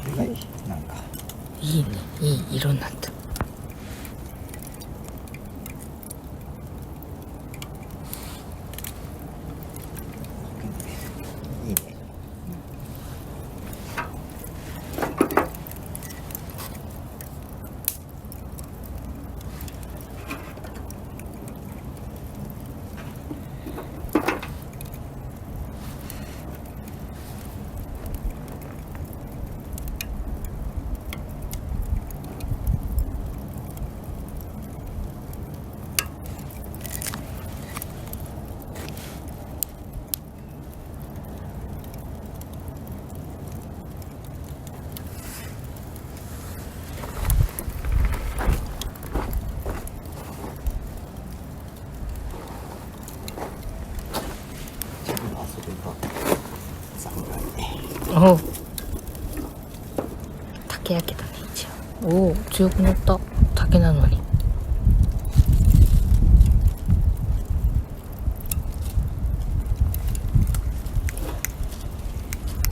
れがいい。なんかいいね、いい色になった。いいね。おお、竹焼けたね一応。おお、強くなった。竹なのに。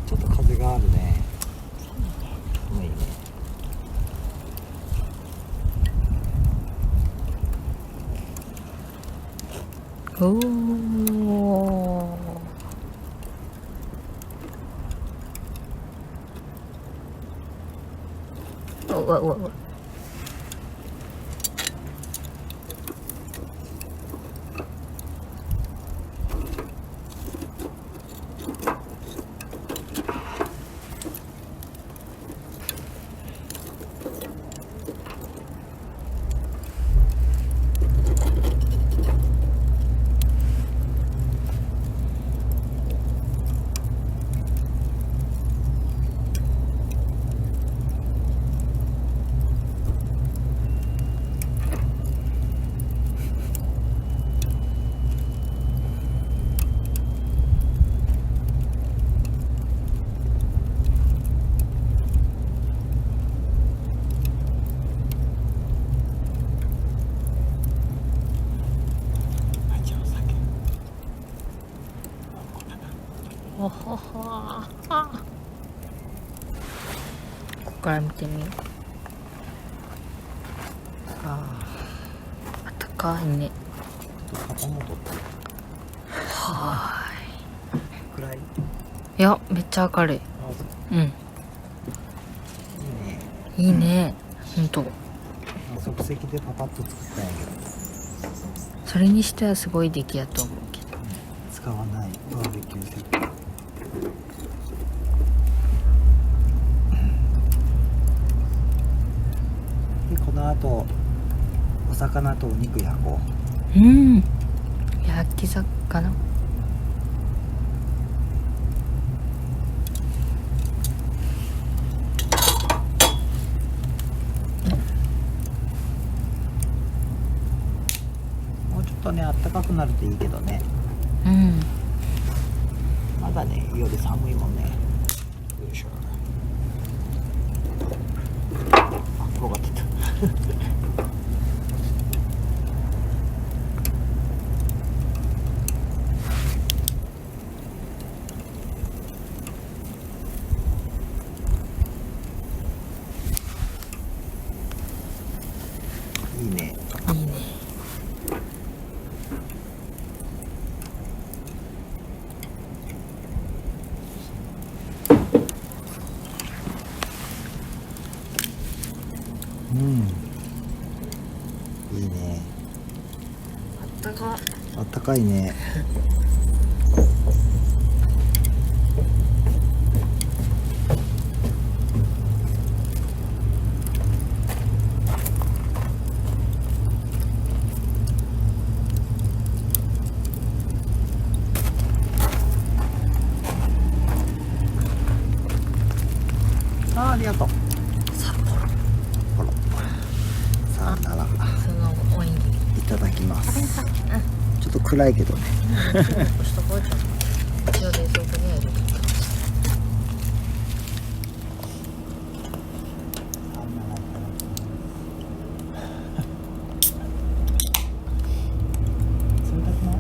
ちょっと風があるね。寒いね。おお。うわうわうわ。ほほほあ、ここから見てみよう。あったかいね。ちょっと肩も取って。は暗い。ーい。いや、めっちゃ明るい。うん。いいね。いいね。ほんと。即席でパパッと作ったんやけど。それにしてはすごい出来やと思うけど。使わないバーベキューセット。でこの後お魚とお肉焼こうん。焼き魚。う。もうちょっとね暖かくなるといいけどね。うん。まだね夜寒いもんね。よいしょ。あ、転がってた。いいね。いいね。うん。いいね。あったか。あったかいね。ありがとう。札幌。ポロさあならそのおにぎり。いただきま食べんす。さ。ちょっと暗いけどね。うん。しとこうじゃん。一応冷蔵庫には入れてきた。冷たくない？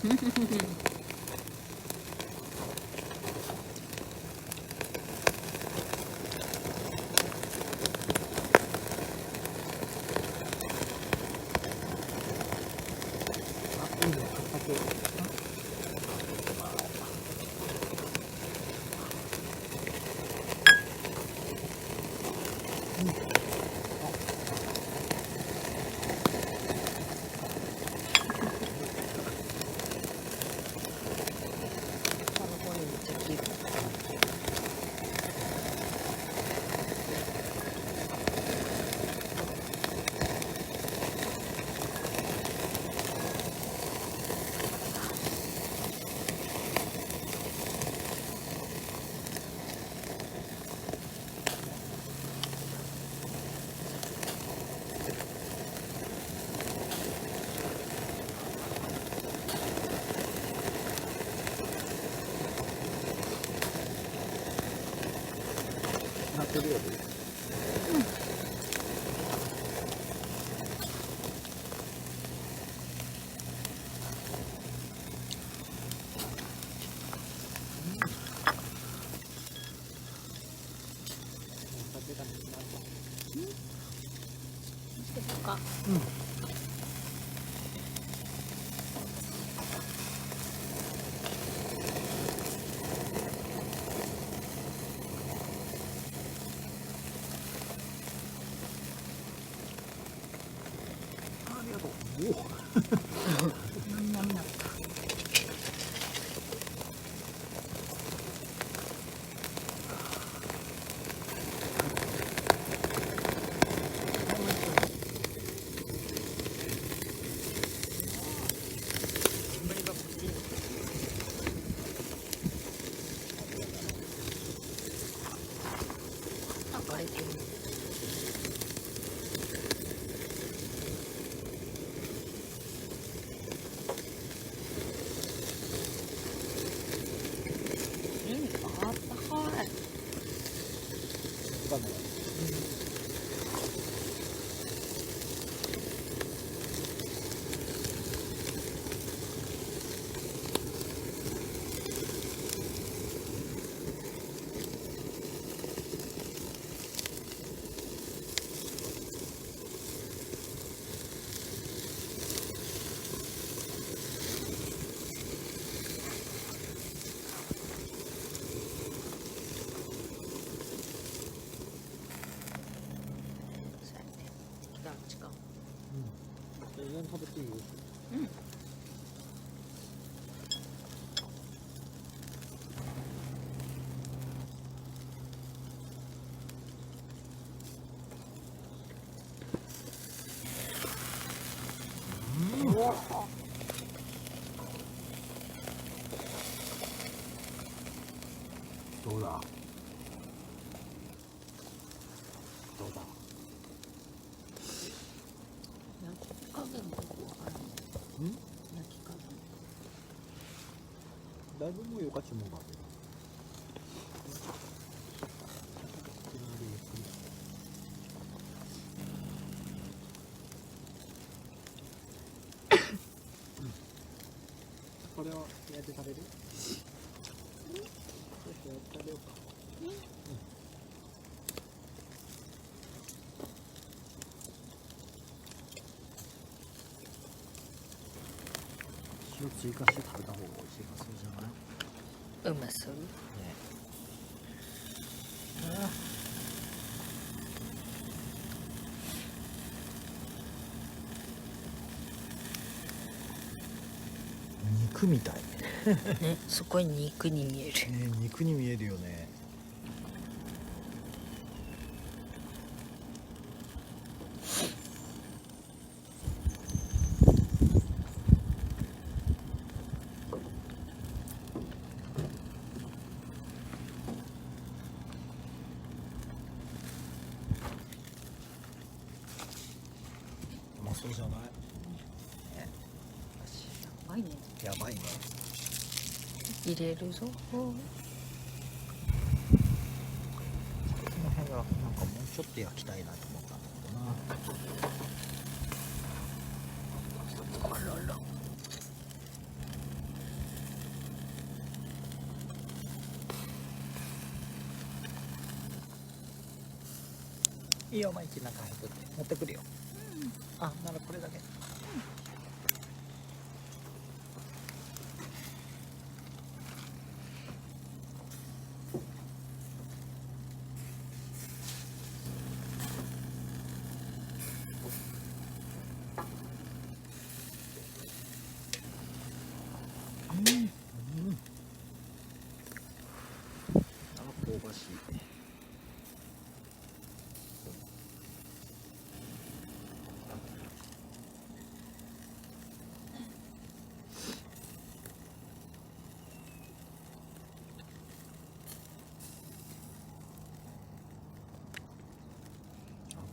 いいね、畑。なってるよね。か。うん。ありがとう。おお。なんなんだった。あ、割れてる。あったかい。わかんない。そうやね。来た、違う。全然食べていいよ。うん。どうだ。どうだ。焼き加減とかある。うん。焼き加減。だいぶもうよかちもが。これを焼いて食べる？食べようか。塩追加して食べた方が美味しいかそうじゃない？うまそう。ね。肉みたい。ね、そこに肉に見える。ね、肉に見えるよね。うまそうじゃない？ね、やばいね。やばいね。入れるぞ。この辺はなんかもうちょっと焼きたいなと思ったんだけどな。あらら。いいよ、毎日中入って持ってくるよ。あ、ならこれだけ。香ばしい。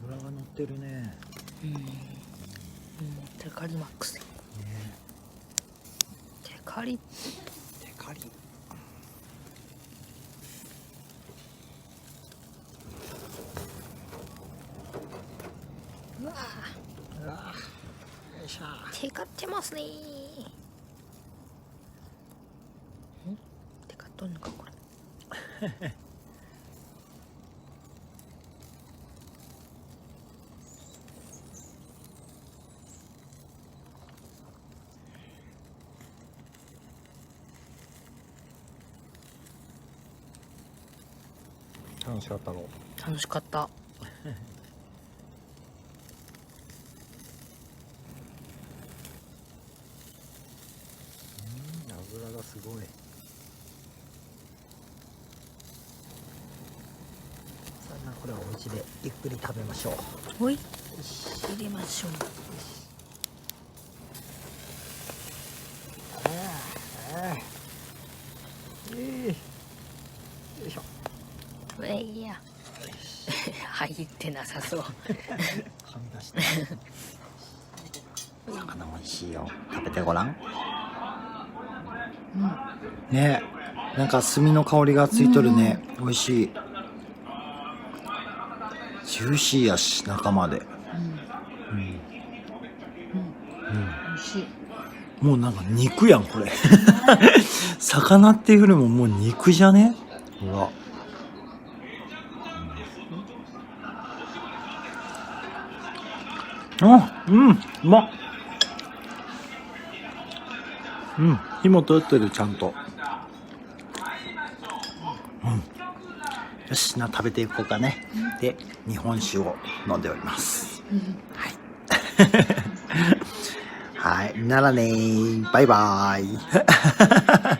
脂が乗ってるね。テカリマックス。ね、テカリ。テカリ。うわうわ、よいしょ。テカってますね。テカっとんのかこれ。楽しかったろ。楽しかった。油がすごい。さあ、これはお家でゆっくり食べましょう。ほい、入れましょう。よいしょ。いや入ってなさそう。はみ出して魚美味しいよ。食べてごらん。ねえ、なんか炭の香りがついとるね。美味しい。ジューシーやし、中まで。美味しい。もうなんか肉やん、これ。魚っていうよりももう肉じゃね。ほら。あ、うまっ。火も通ってる、ちゃんと。よし、食べていこうかね。で、日本酒を飲んでおります。はい。はい、ならねー。バイバーイ。